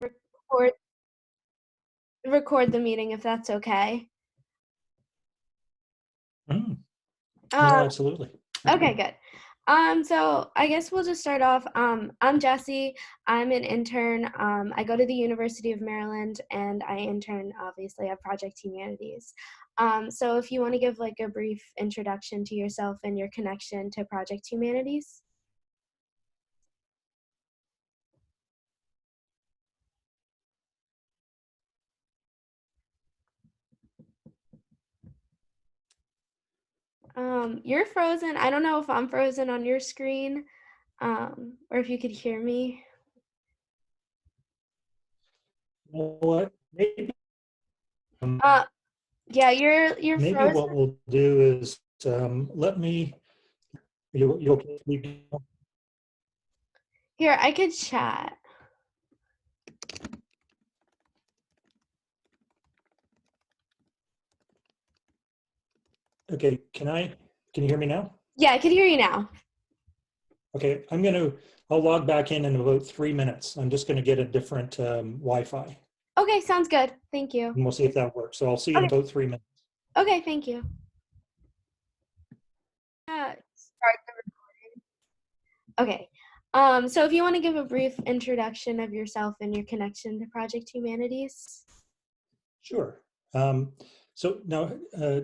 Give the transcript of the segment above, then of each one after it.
record record the meeting if that's okay. Mm. Yeah, Um, absolutely. okay, good. So I guess we'll just start off. I'm Jessie. I'm an intern. I go to the University of Maryland and I intern obviously at Project Humanities. So if you want to give like a brief introduction to yourself and your connection to Project Humanities. You're frozen. I don't know if I'm frozen on your screen, or if you could hear me. Well, what um, Uh, yeah, you're maybe frozen. what we'll do is let me you okay? Here, I could chat. Okay, can you hear me now? Yeah, I could hear you now. Okay, I'll log back in about 3 minutes. I'm just gonna get a different Wi-Fi, Okay, sounds good. Thank you. and we'll see if that works. So I'll see you in Okay, about 3 minutes. okay, thank you. Start the recording. Okay. So if you want to give a brief introduction of yourself and your connection to Project Humanities. Sure. So now,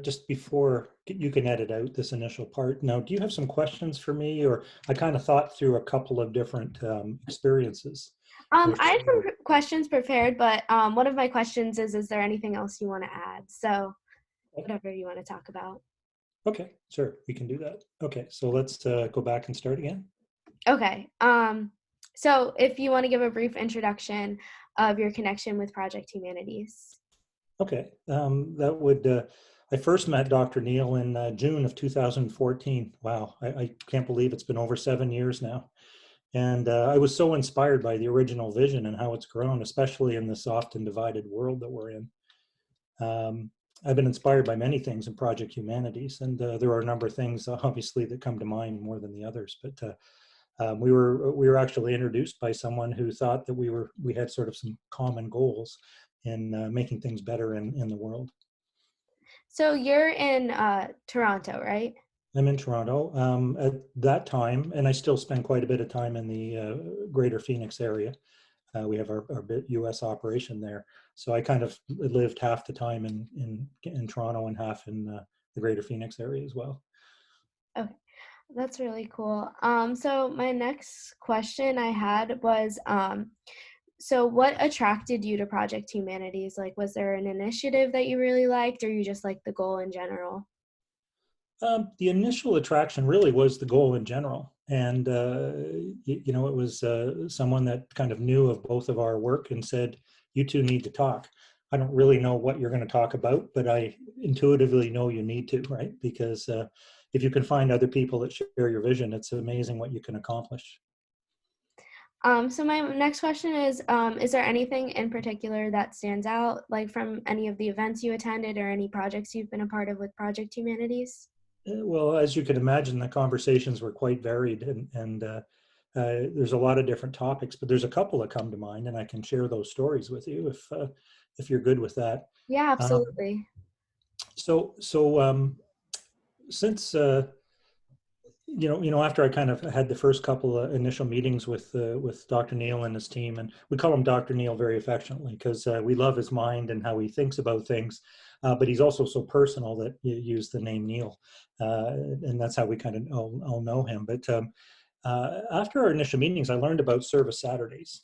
just before you can edit out this initial part. Now, do you have some questions for me, or I kind of thought through a couple of different experiences. I have some questions prepared, but one of my questions is there anything else you want to add? So whatever you want to talk about. Okay, sure, we can do that. Okay, so let's go back and start again. Okay. So if you want to give a brief introduction of your connection with Project Humanities. Okay, that would, I first met Dr. Neal in June of 2014. Wow, I can't believe it's been over 7 years now. And I was so inspired by the original vision and how it's grown, especially in this often divided world that we're in. I've been inspired by many things in Project Humanities, and there are a number of things, obviously, that come to mind more than the others. But we were actually introduced by someone who thought that we had sort of some common goals in making things better in the world. So you're in Toronto, right? I'm in Toronto at that time, and I still spend quite a bit of time in the greater Phoenix area. We have our U.S. operation there, so I kind of lived half the time in Toronto and half in the greater Phoenix area as well. Okay, that's really cool. So my next question I had was, so what attracted you to Project Humanities? Like, was there an initiative that you really liked, or you just like the goal in general? The initial attraction really was the goal in general. And, it was someone that kind of knew of both of our work and said, you two need to talk. I don't really know what you're going to talk about, but I intuitively know you need to, right? Because if you can find other people that share your vision, it's amazing what you can accomplish. So my next question is there anything in particular that stands out, like from any of the events you attended or any projects you've been a part of with Project Humanities? Well, as you can imagine, the conversations were quite varied, and there's a lot of different topics. But there's a couple that come to mind, and I can share those stories with you if you're good with that. Yeah, Um, absolutely. so since after I kind of had the first couple of initial meetings with Dr. Neal and his team, and we call him Dr. Neal very affectionately because we love his mind and how he thinks about things. But he's also so personal that you use the name Neal, and that's how we kind of all know him. But after our initial meetings, I learned about Service Saturdays,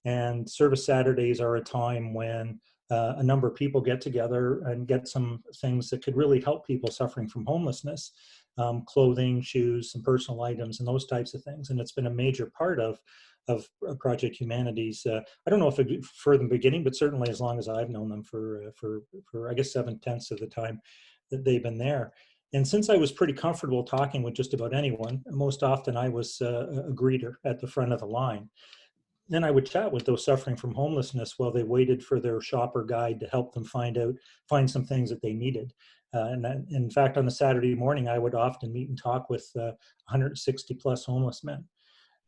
and Service Saturdays are a time when a number of people get together and get some things that could really help people suffering from homelessness, clothing, shoes, some personal items, and those types of things. And it's been a major part of Project Humanities. I don't know if it, for the beginning, but certainly as long as I've known them for I guess 7/10 of the time that they've been there. And since I was pretty comfortable talking with just about anyone, most often I was a greeter at the front of the line. Then I would chat with those suffering from homelessness while they waited for their shopper guide to help them find some things that they needed. In fact, on the Saturday morning, I would often meet and talk with 160 plus homeless men.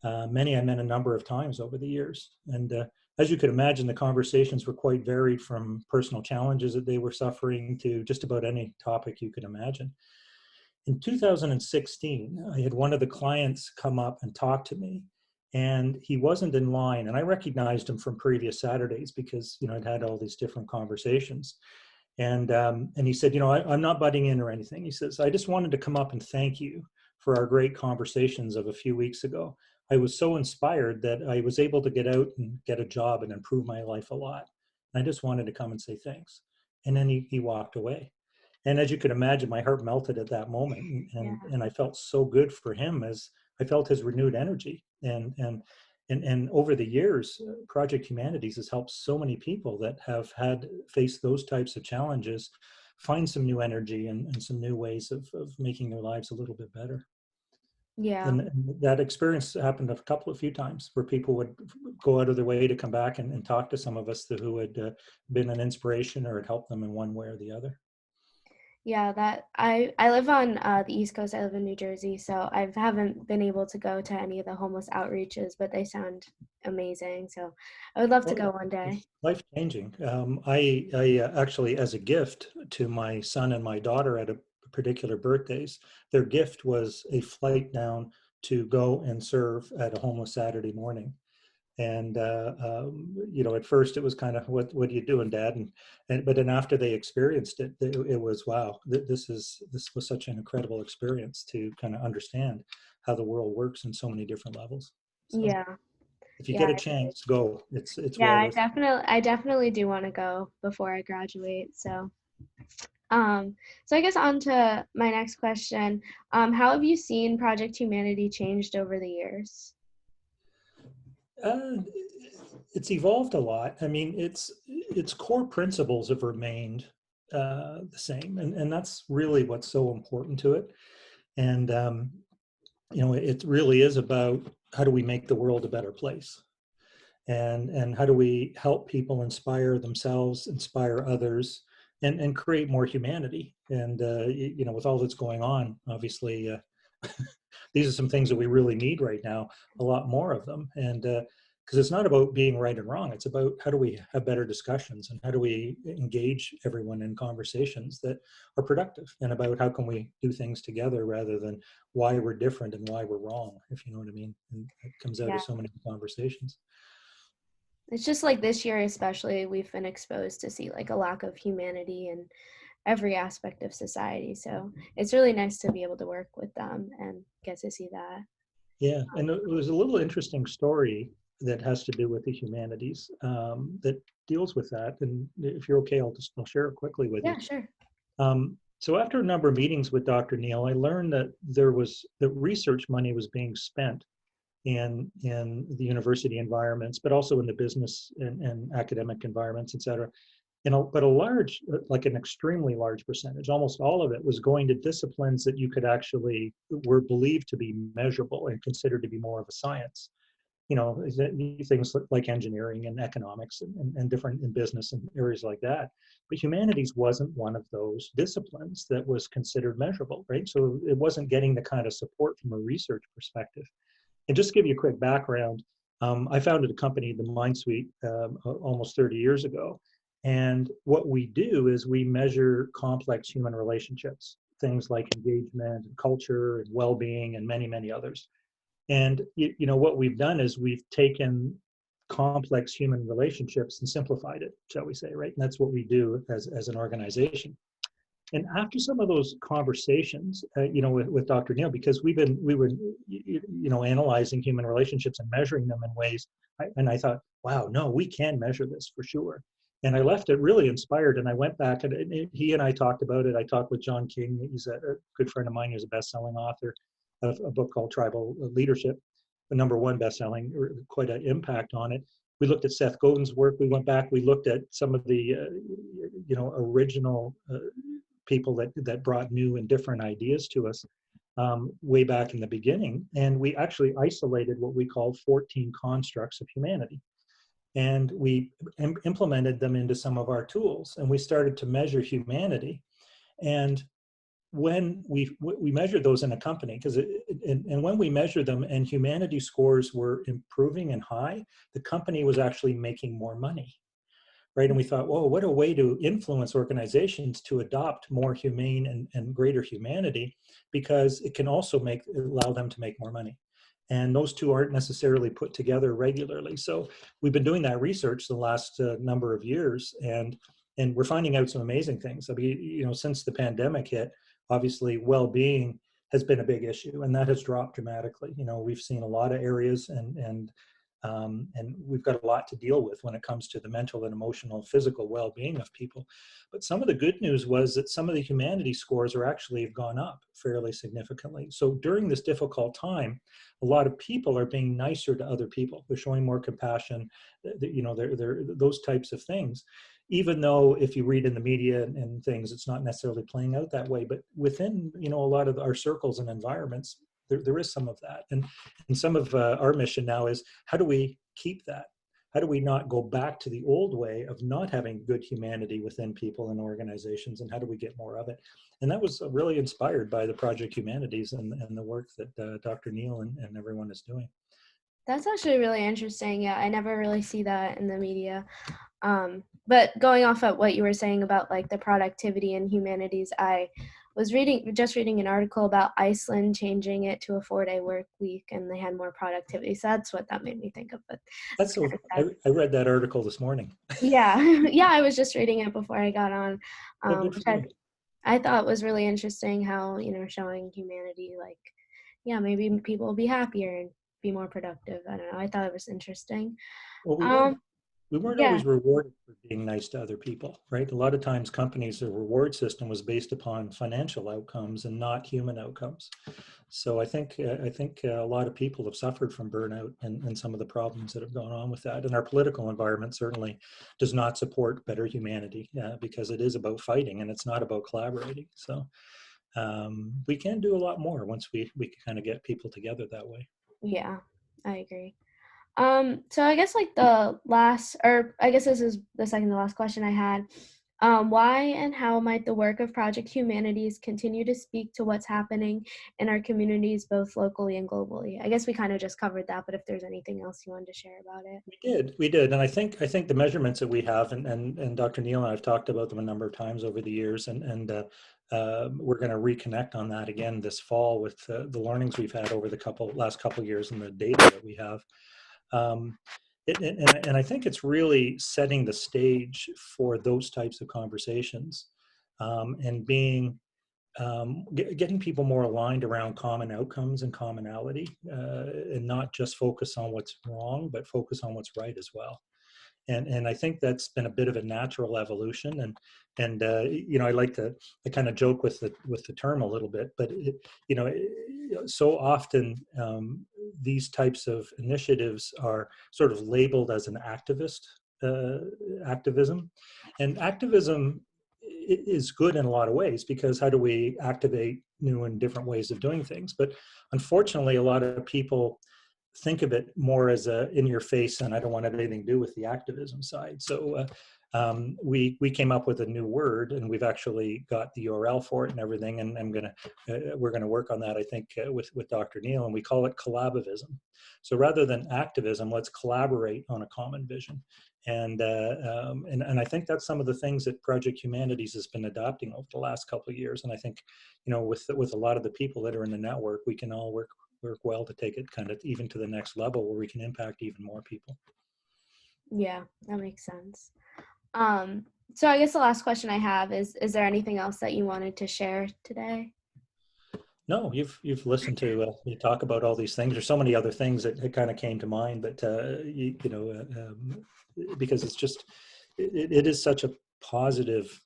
Many I met a number of times over the years. And as you could imagine, the conversations were quite varied, from personal challenges that they were suffering to just about any topic you could imagine. In 2016, I had one of the clients come up and talk to me, and he wasn't in line. And I recognized him from previous Saturdays because, I'd had all these different conversations. And he said, I'm not butting in or anything. He says, I just wanted to come up and thank you for our great conversations of a few weeks ago. I was so inspired that I was able to get out and get a job and improve my life a lot. And I just wanted to come and say thanks. And then he walked away. And as you can imagine, my heart melted at that moment, Yeah. and I felt so good for him, as I felt his renewed energy. And over the years, Project Humanities has helped so many people that have had faced those types of challenges find some new energy and some new ways of making their lives a little bit better. Yeah. And that experience happened a few times, where people would go out of their way to come back and talk to some of us who had been an inspiration or had helped them in one way or the other. Yeah, that I live on the East Coast. I live in New Jersey, so I haven't been able to go to any of the homeless outreaches, but they sound amazing. So I would love to Oh go yeah, one day. it's life changing. I actually, as a gift to my son and my daughter at a particular birthdays, their gift was a flight down to go and serve at a homeless Saturday morning. And at first it was kind of, what are you doing, Dad? And but then after they experienced it, it was, wow. This was such an incredible experience to kind of understand how the world works in so many different levels. So Yeah. if you Yeah. get a chance, go. It's Yeah, well I worth it. definitely I definitely do want to go before I graduate. Um so I guess on to my next question. How have you seen Project Humanity changed over the years? Uh, it's evolved a lot. I mean, its core principles have remained the same, and that's really what's so important to it. And it really is about, how do we make the world a better place, and how do we help people inspire themselves, inspire others, and create more humanity. And with all that's going on, obviously, these are some things that we really need right now, a lot more of them. And because it's not about being right and wrong, it's about, how do we have better discussions, and how do we engage everyone in conversations that are productive, and about how can we do things together rather than why we're different and why we're wrong, if you know what I mean. And it comes out Yeah. of so many conversations. It's just like this year especially we've been exposed to see like a lack of humanity in every aspect of society. So it's really nice to be able to work with them and get to see that. Yeah, and it was a little interesting story that has to do with the humanities, that deals with that. And if you're okay, I'll share it quickly with you. Yeah, sure. So after a number of meetings with Dr. Neil, I learned that that research money was being spent in the university environments, but also in the business and academic environments, et cetera. But a large, like an extremely large percentage, almost all of it, was going to disciplines that you could actually, were believed to be measurable and considered to be more of a science. Things like engineering and economics and different in business and areas like that. But humanities wasn't one of those disciplines that was considered measurable, right? So it wasn't getting the kind of support from a research perspective. And just to give you a quick background, I founded a company, the Mind Suite, almost 30 years ago. And what we do is we measure complex human relationships, things like engagement and culture and well-being and many, many others. And what we've done is we've taken complex human relationships and simplified it, shall we say, right? And that's what we do as an organization. And after some of those conversations, with Dr. Neil, because we were analyzing human relationships and measuring them in ways, and I thought, wow, no, we can measure this for sure. And I left it really inspired, and I went back, and he and I talked about it. I talked with John King. He's a good friend of mine. He's a best-selling author of a book called Tribal Leadership, the #1 best-selling, quite an impact on it. We looked at Seth Godin's work. We went back. We looked at some of the, original people that brought new and different ideas to us, way back in the beginning. And we actually isolated what we call 14 constructs of humanity. And we implemented them into some of our tools. And we started to measure humanity. And when we measured those in a company, because and when we measured them and humanity scores were improving and high, the company was actually making more money, right? And we thought, whoa, what a way to influence organizations to adopt more humane and greater humanity, because it can also allow them to make more money. And those two aren't necessarily put together regularly. So we've been doing that research the last number of years, and we're finding out some amazing things. I mean, since the pandemic hit, obviously well-being has been a big issue, and that has dropped dramatically. We've seen a lot of areas, and we've got a lot to deal with when it comes to the mental and emotional, physical well-being of people. But some of the good news was that some of the humanity scores are actually have gone up fairly significantly. So during this difficult time, a lot of people are being nicer to other people. They're showing more compassion, they're those types of things. Even though if you read in the media and things, it's not necessarily playing out that way. But within, a lot of our circles and environments, there is some of that. And some of our mission now is, how do we keep that? How do we not go back to the old way of not having good humanity within people and organizations, and how do we get more of it? And that was really inspired by the Project Humanities and the work that Dr. Neil and everyone is doing. That's actually really interesting. Yeah, I never really see that in the media. But going off of what you were saying about like the productivity and humanities, I was reading an article about Iceland changing it to a 4-day work week, and they had more productivity. So that's what that made me think of. But it's That's kind so. of sad. I read that article this morning. Yeah, yeah, I was just reading it before I got on, Well, good which for you. I thought was really interesting how, showing humanity, like, yeah, maybe people will be happier and be more productive. I don't know. I thought it was interesting. Well, Um, we weren't yeah, always rewarded for being nice to other people, right? A lot of times companies, their reward system was based upon financial outcomes and not human outcomes. So I think a lot of people have suffered from burnout and some of the problems that have gone on with that. And our political environment certainly does not support better humanity, because it is about fighting and it's not about collaborating. So we can do a lot more once we kind of get people together that way. yeah, I agree. So I guess like the last, or I guess this is the second to last question I had. Why and how might the work of Project Humanities continue to speak to what's happening in our communities, both locally and globally? I guess we kind of just covered that, but if there's anything else you wanted to share about it. We did, and I think the measurements that we have, and Dr. Neil and I've talked about them a number of times over the years, and we're going to reconnect on that again this fall with the learnings we've had over the last couple of years and the data that we have. Um, and I think it's really setting the stage for those types of conversations, and getting people more aligned around common outcomes and commonality, and not just focus on what's wrong, but focus on what's right as well. And I think that's been a bit of a natural evolution. And I like to I kind of joke with the term a little bit, but so often these types of initiatives are sort of labeled as an uh, activism, and activism is good in a lot of ways, because how do we activate new and different ways of doing things? But unfortunately, a lot of people think of it more as a in your face, and I don't want to have anything to do with the activism side. So we came up with a new word, and we've actually got the URL for it and everything. And we're gonna work on that, I think, with Dr. Neil, and we call it collabovism. So rather than activism, let's collaborate on a common vision. And I think that's some of the things that Project Humanities has been adopting over the last couple of years. And I think, with a lot of the people that are in the network, we can all work well to take it kind of even to the next level where we can impact even more people. Yeah, that makes sense. Um, so I guess the last question I have is there anything else that you wanted to share today? No, you've listened to me talk about all these things. There's so many other things that kind of came to mind, but because it's just it is such a positive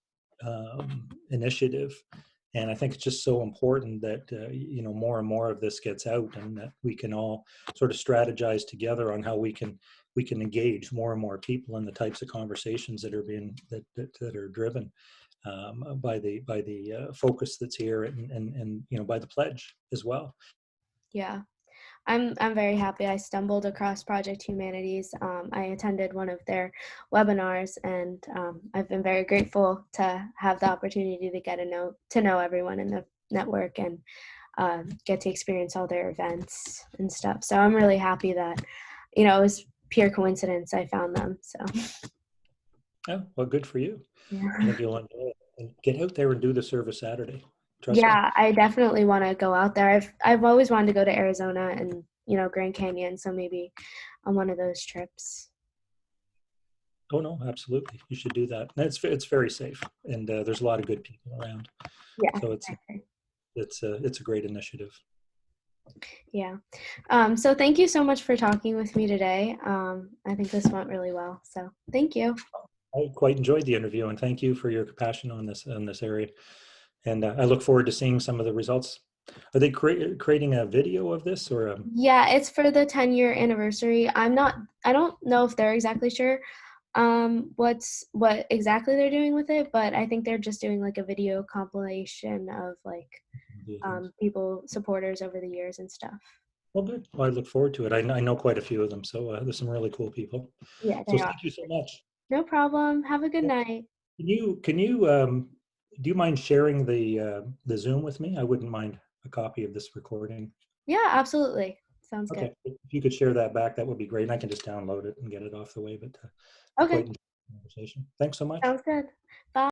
initiative, and I think it's just so important that more and more of this gets out, and that we can all sort of strategize together on how we can engage more and more people in the types of conversations that are being that are driven by the focus that's here, and by the pledge as well. Yeah. I'm very happy. I stumbled across Project Humanities. I attended one of their webinars, and I've been very grateful to have the opportunity to get to know everyone in the network and get to experience all their events and stuff. So I'm really happy that, it was pure coincidence I found them. So Oh, well, good for you. I yeah. think you'll enjoy it. And get out there and do the service Saturday. Trust me. Yeah, I definitely want to go out there. I've always wanted to go to Arizona and, Grand Canyon, so maybe on one of those trips. Oh no, absolutely. You should do that. And it's very safe, and there's a lot of good people around. Yeah, So exactly. it's a great initiative. Yeah. So thank you so much for talking with me today. I think this went really well. So thank you. I quite enjoyed the interview, and thank you for your compassion on this area. And I look forward to seeing some of the results. Are they creating a video of this or? Yeah, it's for the 10-year anniversary. I don't know if they're exactly sure what exactly they're doing with it, but I think they're just doing like a video compilation of like people supporters over the years and stuff. Well, good. Well, I look forward to it. I know quite a few of them, so there's some really cool people. Yeah, So they are. thank you so much. No problem. Have a good night. Can you do you mind sharing the Zoom with me? I wouldn't mind a copy of this recording. Yeah, absolutely. Sounds good. Okay, if you could share that back, that would be great. And I can just download it and get it off the way. But I Okay, quite enjoyed the conversation. Thanks so much. sounds good. Bye.